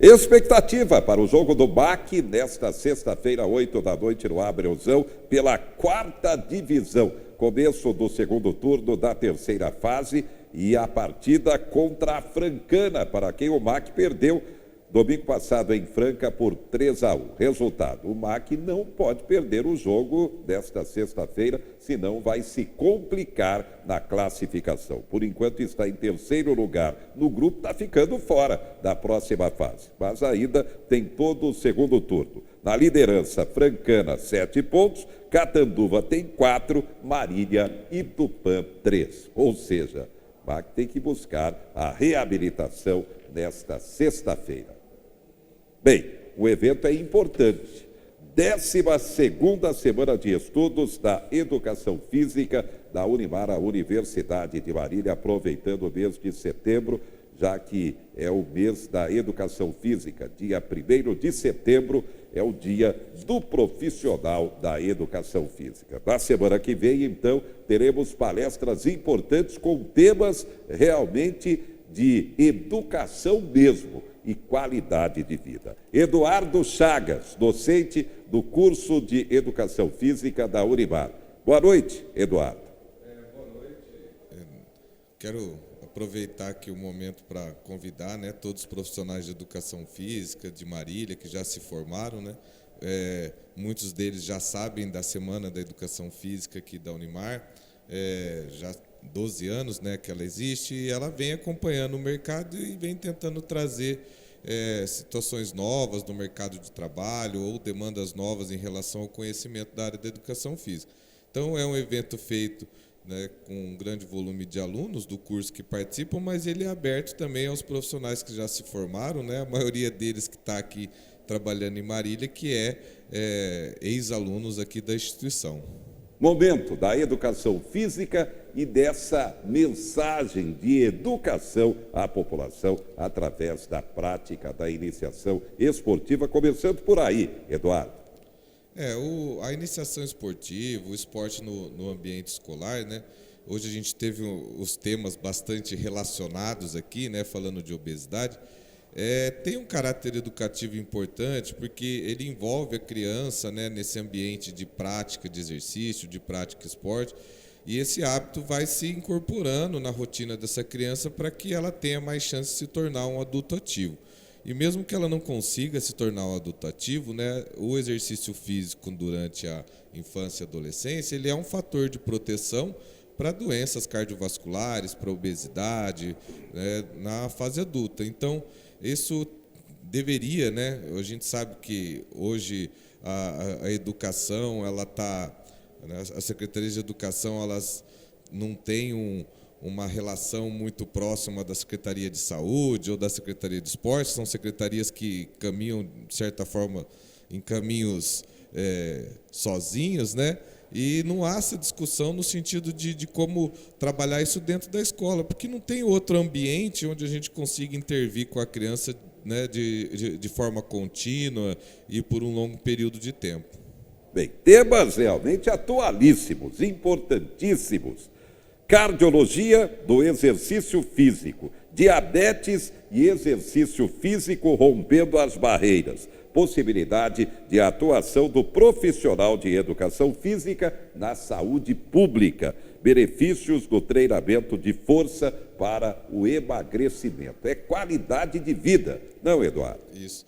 Expectativa para o jogo do BAC nesta sexta-feira, 8 da noite, no Abreuzão, pela 4ª divisão. Começo do segundo turno da terceira fase e a partida contra a Francana, para quem o MAC perdeu domingo passado em Franca por 3-1. Resultado, o MAC não pode perder o jogo desta sexta-feira, senão vai se complicar na classificação. Por enquanto está em terceiro lugar no grupo, está ficando fora da próxima fase. Mas ainda tem todo o segundo turno. Na liderança, Francana, 7 pontos, Catanduva tem 4, Marília e Tupã, 3. Ou seja, o MAC tem que buscar a reabilitação nesta sexta-feira. Bem, o evento é importante. 12ª semana de estudos da Educação Física da Unimar, a Universidade de Marília, aproveitando o mês de setembro, já que é o mês da Educação Física. Dia 1º de setembro é o dia do profissional da Educação Física. Na semana que vem, então, teremos palestras importantes com temas realmente de educação mesmo e qualidade de vida. Eduardo Chagas, docente do curso de Educação Física da Unimar. Boa noite, Eduardo. Boa noite. Quero aproveitar aqui o momento para convidar, todos os profissionais de Educação Física de Marília, que já se formaram, muitos deles já sabem da Semana da Educação Física aqui da Unimar, já 12 anos que ela existe, e ela vem acompanhando o mercado e vem tentando trazer situações novas no mercado de trabalho ou demandas novas em relação ao conhecimento da área da educação física. Então, é um evento feito com um grande volume de alunos do curso que participam, mas ele é aberto também aos profissionais que já se formaram, a maioria deles que está aqui trabalhando em Marília, que ex-alunos aqui da instituição. Momento da educação física e dessa mensagem de educação à população através da prática da iniciação esportiva, começando por aí, Eduardo. A iniciação esportiva, o esporte no ambiente escolar, hoje a gente teve os temas bastante relacionados aqui, falando de obesidade. Tem um caráter educativo importante porque ele envolve a criança nesse ambiente de prática de exercício, de prática de esporte, e esse hábito vai se incorporando na rotina dessa criança para que ela tenha mais chance de se tornar um adulto ativo. E mesmo que ela não consiga se tornar um adulto ativo, o exercício físico durante a infância e adolescência, ele é um fator de proteção para doenças cardiovasculares, para obesidade, na fase adulta. Então, isso deveria, a gente sabe que hoje a educação, ela está, as secretarias de educação, elas não têm uma relação muito próxima da Secretaria de Saúde ou da Secretaria de Esporte, são secretarias que caminham, de certa forma, em caminhos sozinhos, e não há essa discussão no sentido de como trabalhar isso dentro da escola, porque não tem outro ambiente onde a gente consiga intervir com a criança de forma contínua e por um longo período de tempo. Bem, temas realmente atualíssimos, importantíssimos. Cardiologia do exercício físico, diabetes e exercício físico rompendo as barreiras. Possibilidade de atuação do profissional de educação física na saúde pública. Benefícios do treinamento de força para o emagrecimento. É qualidade de vida, não, Eduardo? Isso.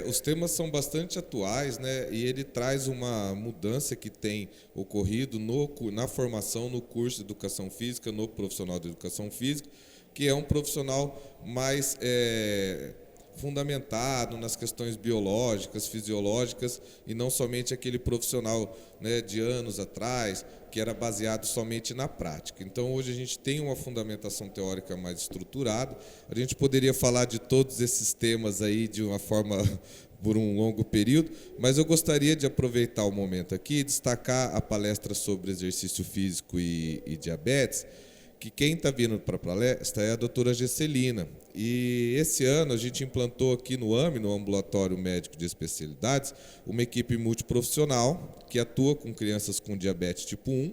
Os temas são bastante atuais, e ele traz uma mudança que tem ocorrido na formação no curso de Educação Física, no profissional de Educação Física, que é um profissional mais fundamentado nas questões biológicas, fisiológicas, e não somente aquele profissional de anos atrás, que era baseado somente na prática. Então, hoje a gente tem uma fundamentação teórica mais estruturada. A gente poderia falar de todos esses temas aí de uma forma por um longo período, mas eu gostaria de aproveitar o momento aqui e destacar a palestra sobre exercício físico e diabetes, que quem está vindo para a palestra é a doutora Gesselina. E esse ano a gente implantou aqui no AME, no Ambulatório Médico de Especialidades, uma equipe multiprofissional que atua com crianças com diabetes tipo 1.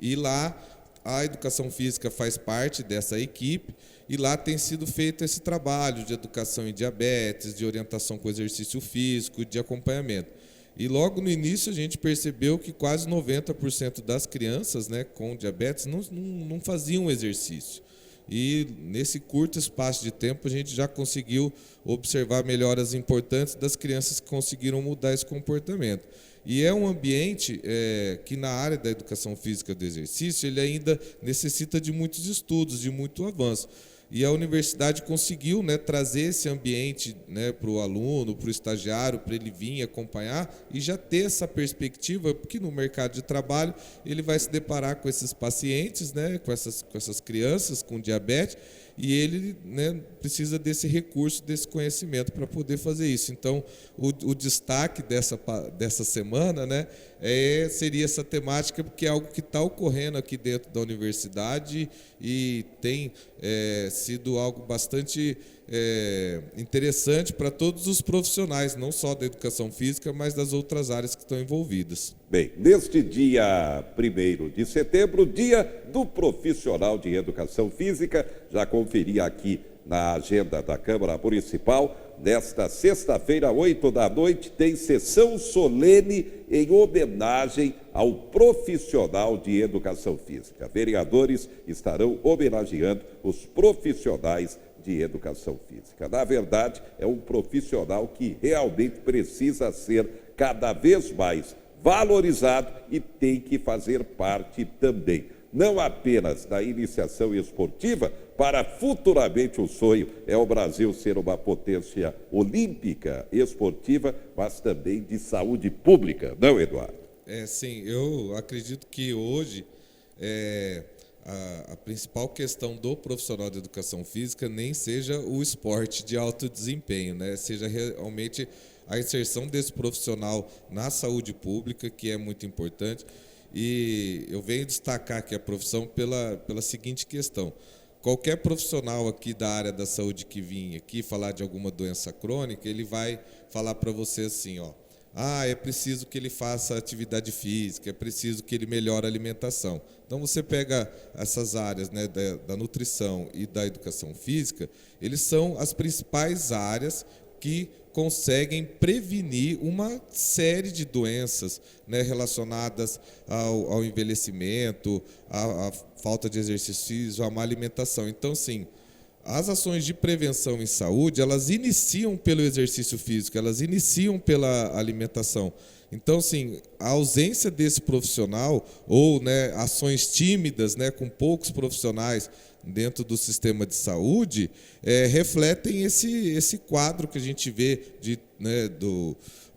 E lá A educação física faz parte dessa equipe e lá tem sido feito esse trabalho de educação em diabetes, de orientação com exercício físico, de acompanhamento. E logo no início a gente percebeu que quase 90% das crianças, né, com diabetes não faziam exercício. E nesse curto espaço de tempo a gente já conseguiu observar melhoras importantes das crianças que conseguiram mudar esse comportamento. E é um ambiente que na área da educação física do exercício ele ainda necessita de muitos estudos, de muito avanço. E a universidade conseguiu, né, trazer esse ambiente, né, para o aluno, para o estagiário, para ele vir acompanhar e já ter essa perspectiva, porque no mercado de trabalho ele vai se deparar com esses pacientes, né, com essas crianças com diabetes, e ele, né, precisa desse recurso, desse conhecimento para poder fazer isso. Então, o destaque dessa semana, né, seria essa temática, porque é algo que está ocorrendo aqui dentro da universidade e tem sido algo bastante interessante para todos os profissionais, não só da educação física, mas das outras áreas que estão envolvidas. Bem, neste dia 1º de setembro, dia do profissional de educação física, já conferi aqui na agenda da Câmara Municipal, nesta sexta-feira, 20h, tem sessão solene em homenagem ao profissional de educação física. Vereadores estarão homenageando os profissionais de educação física. Na verdade, é um profissional que realmente precisa ser cada vez mais valorizado e tem que fazer parte também, não apenas da iniciação esportiva, para futuramente o sonho é o Brasil ser uma potência olímpica esportiva, mas também de saúde pública, não, Eduardo? Sim, eu acredito que hoje a principal questão do profissional de educação física nem seja o esporte de alto desempenho, né? Seja realmente a inserção desse profissional na saúde pública, que é muito importante. E eu venho destacar aqui a profissão pela seguinte questão. Qualquer profissional aqui da área da saúde que vinha aqui falar de alguma doença crônica, ele vai falar para você assim, ó, é preciso que ele faça atividade física, é preciso que ele melhore a alimentação. Então você pega essas áreas, né, da nutrição e da educação física, eles são as principais áreas que conseguem prevenir uma série de doenças, né, relacionadas ao envelhecimento, à falta de exercício físico, à má alimentação. Então, sim, as ações de prevenção em saúde, elas iniciam pelo exercício físico, elas iniciam pela alimentação. Então, sim, a ausência desse profissional ou, né, ações tímidas, né, com poucos profissionais dentro do sistema de saúde, refletem esse quadro que a gente vê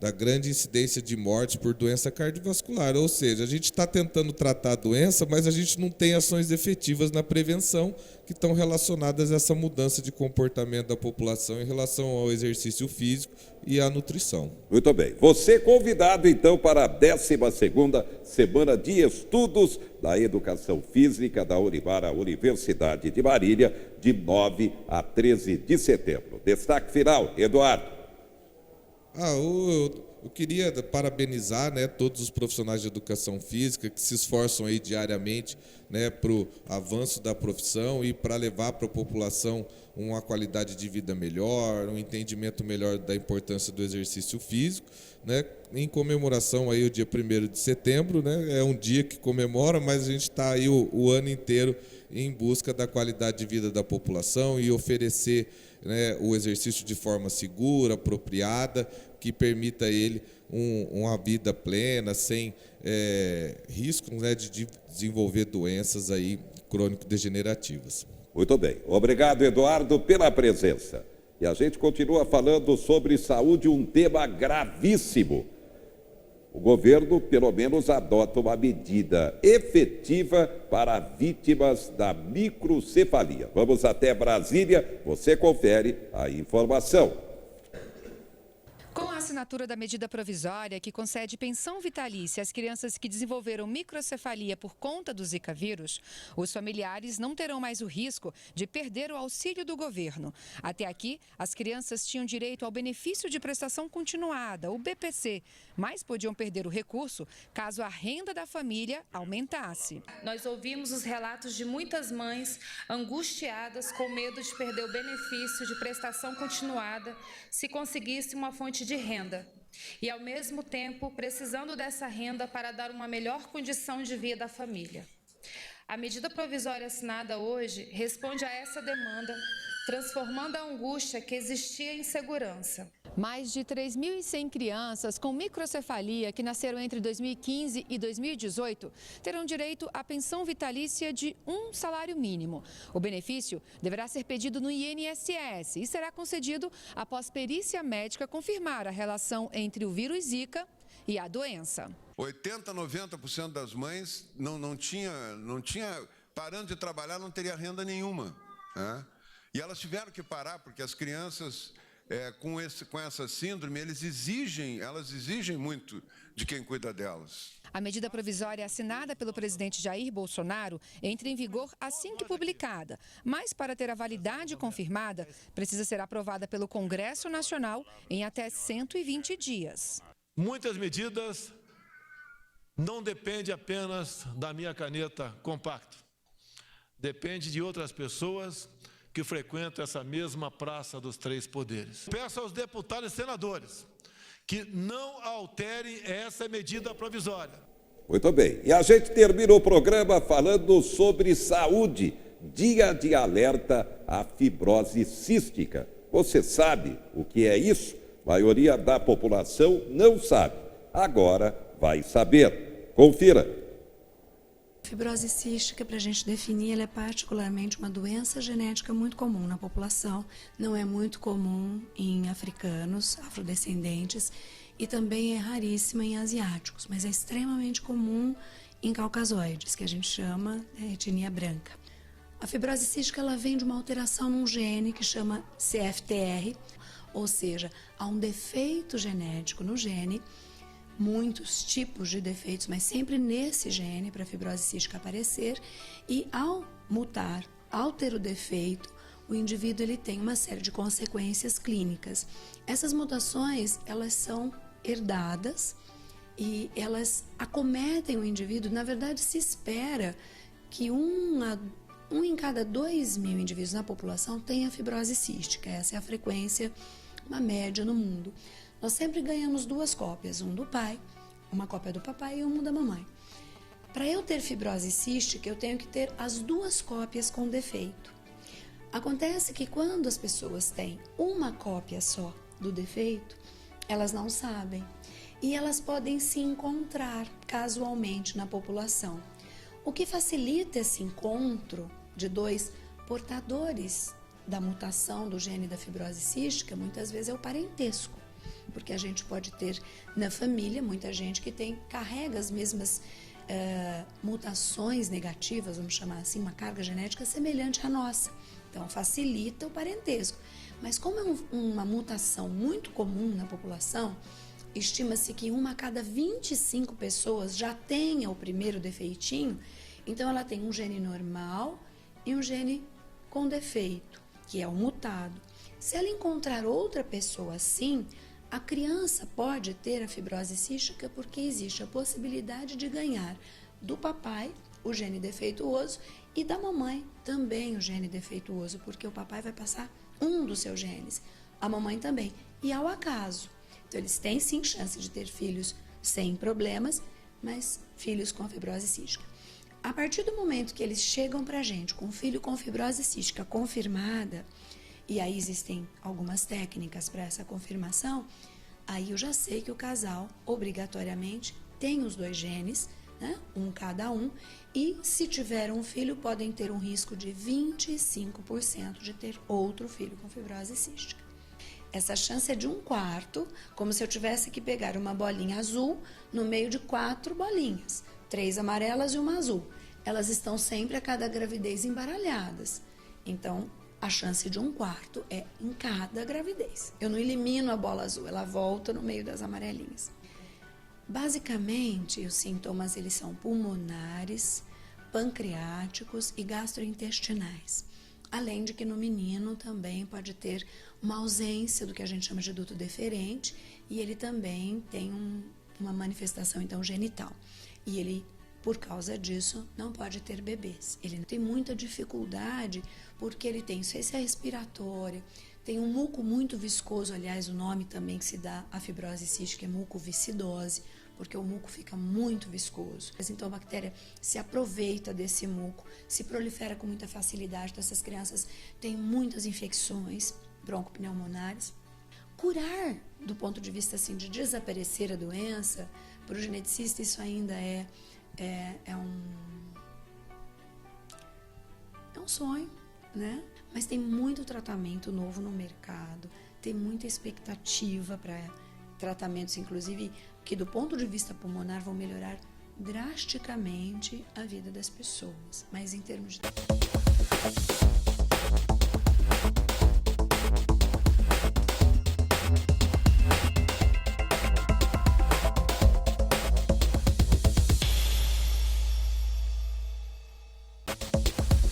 da grande incidência de morte por doença cardiovascular. Ou seja, a gente está tentando tratar a doença, mas a gente não tem ações efetivas na prevenção que estão relacionadas a essa mudança de comportamento da população em relação ao exercício físico e à nutrição. Muito bem. Você convidado, então, para a 12ª Semana de Estudos da Educação Física da Unimar, a Universidade de Marília, de 9 a 13 de setembro. Destaque final, Eduardo. Eu queria parabenizar, né, todos os profissionais de educação física que se esforçam aí diariamente, né, para o avanço da profissão e para levar para a população uma qualidade de vida melhor, um entendimento melhor da importância do exercício físico, né, em comemoração aí o dia 1º de setembro, né, é um dia que comemora, mas a gente está aí o ano inteiro em busca da qualidade de vida da população e oferecer, né, o exercício de forma segura, apropriada, que permita a ele uma vida plena, sem risco, né, de desenvolver doenças aí crônico-degenerativas. Muito bem. Obrigado, Eduardo, pela presença. E a gente continua falando sobre saúde, um tema gravíssimo. O governo, pelo menos, adota uma medida efetiva para vítimas da microcefalia. Vamos até Brasília, você confere a informação. Com a assinatura da medida provisória que concede pensão vitalícia às crianças que desenvolveram microcefalia por conta do Zika vírus, os familiares não terão mais o risco de perder o auxílio do governo. Até aqui, as crianças tinham direito ao benefício de prestação continuada, o BPC, mas podiam perder o recurso caso a renda da família aumentasse. Nós ouvimos os relatos de muitas mães angustiadas com medo de perder o benefício de prestação continuada se conseguisse uma fonte de renda e, ao mesmo tempo, precisando dessa renda para dar uma melhor condição de vida à família. A medida provisória assinada hoje responde a essa demanda, transformando a angústia que existia em segurança. Mais de 3.100 crianças com microcefalia que nasceram entre 2015 e 2018 terão direito à pensão vitalícia de um salário mínimo. O benefício deverá ser pedido no INSS e será concedido após perícia médica confirmar a relação entre o vírus Zika e a doença. 80, 90% das mães não tinha, parando de trabalhar, não teria renda nenhuma, né? E elas tiveram que parar porque as crianças com essa síndrome, elas exigem muito de quem cuida delas. A medida provisória assinada pelo presidente Jair Bolsonaro entra em vigor assim que publicada, mas para ter a validade confirmada, precisa ser aprovada pelo Congresso Nacional em até 120 dias. Muitas medidas não dependem apenas da minha caneta compacta. Depende de outras pessoas que frequentam essa mesma Praça dos Três Poderes. Peço aos deputados e senadores que não alterem essa medida provisória. Muito bem. E a gente termina o programa falando sobre saúde. Dia de alerta à fibrose cística. Você sabe o que é isso? A maioria da população não sabe. Agora vai saber. Confira. Fibrose cística, para a gente definir, ela é particularmente uma doença genética muito comum na população. Não é muito comum em africanos, afrodescendentes, e também é raríssima em asiáticos, mas é extremamente comum em caucasoides, que a gente chama de etnia branca. A fibrose cística ela vem de uma alteração num gene que chama CFTR, ou seja, há um defeito genético no gene, muitos tipos de defeitos, mas sempre nesse gene para a fibrose cística aparecer, e ao mutar, ao ter o defeito, o indivíduo ele tem uma série de consequências clínicas. Essas mutações, elas são herdadas e elas acometem o indivíduo. Na verdade, se espera que um em cada 2.000 indivíduos na população tenha fibrose cística. Essa é a frequência, uma média no mundo. Nós sempre ganhamos 2 cópias, um do pai, uma cópia do papai e uma da mamãe. Para eu ter fibrose cística, eu tenho que ter as 2 cópias com defeito. Acontece que quando as pessoas têm uma cópia só do defeito, elas não sabem e elas podem se encontrar casualmente na população. O que facilita esse encontro de 2 portadores da mutação do gene da fibrose cística, muitas vezes é o parentesco. Porque a gente pode ter na família muita gente que carrega as mesmas mutações negativas, vamos chamar assim, uma carga genética semelhante à nossa. Então, facilita o parentesco. Mas como é uma mutação muito comum na população, estima-se que 1 a cada 25 pessoas já tenha o primeiro defeitinho, então ela tem um gene normal e um gene com defeito, que é o mutado. Se ela encontrar outra pessoa assim, a criança pode ter a fibrose cística porque existe a possibilidade de ganhar do papai o gene defeituoso e da mamãe também o gene defeituoso, porque o papai vai passar um dos seus genes, a mamãe também, e ao acaso. Então eles têm sim chance de ter filhos sem problemas, mas filhos com fibrose cística. A partir do momento que eles chegam pra gente com um filho com fibrose cística confirmada, e aí existem algumas técnicas para essa confirmação, aí eu já sei que o casal, obrigatoriamente, tem os 2 genes, né? Um cada um, e se tiver um filho, podem ter um risco de 25% de ter outro filho com fibrose cística. Essa chance é de 1/4, como se eu tivesse que pegar uma bolinha azul no meio de 4 bolinhas, 3 amarelas e uma azul. Elas estão sempre a cada gravidez embaralhadas. Então, a chance de 1/4 é em cada gravidez. Eu não elimino a bola azul, ela volta no meio das amarelinhas. Basicamente, os sintomas eles são pulmonares, pancreáticos e gastrointestinais. Além de que no menino também pode ter uma ausência do que a gente chama de duto deferente e ele também tem uma manifestação então genital. E ele, por causa disso, não pode ter bebês. Ele tem muita dificuldade porque ele tem insuficiência respiratória, tem um muco muito viscoso, aliás, o nome também que se dá à fibrose cística é mucoviscidose, porque o muco fica muito viscoso. Então a bactéria se aproveita desse muco, se prolifera com muita facilidade, então essas crianças têm muitas infecções broncopneumoniares. Curar, do ponto de vista assim, de desaparecer a doença, para o geneticista isso ainda é um sonho, né? Mas tem muito tratamento novo no mercado, tem muita expectativa para tratamentos, inclusive, que do ponto de vista pulmonar vão melhorar drasticamente a vida das pessoas. Mas em termos de...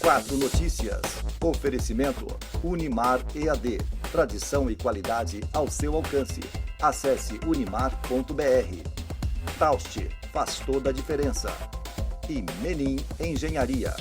Quatro Notícias. Oferecimento Unimar EAD. Tradição e qualidade ao seu alcance. Acesse unimar.br. Taust faz toda a diferença. E Menin Engenharia.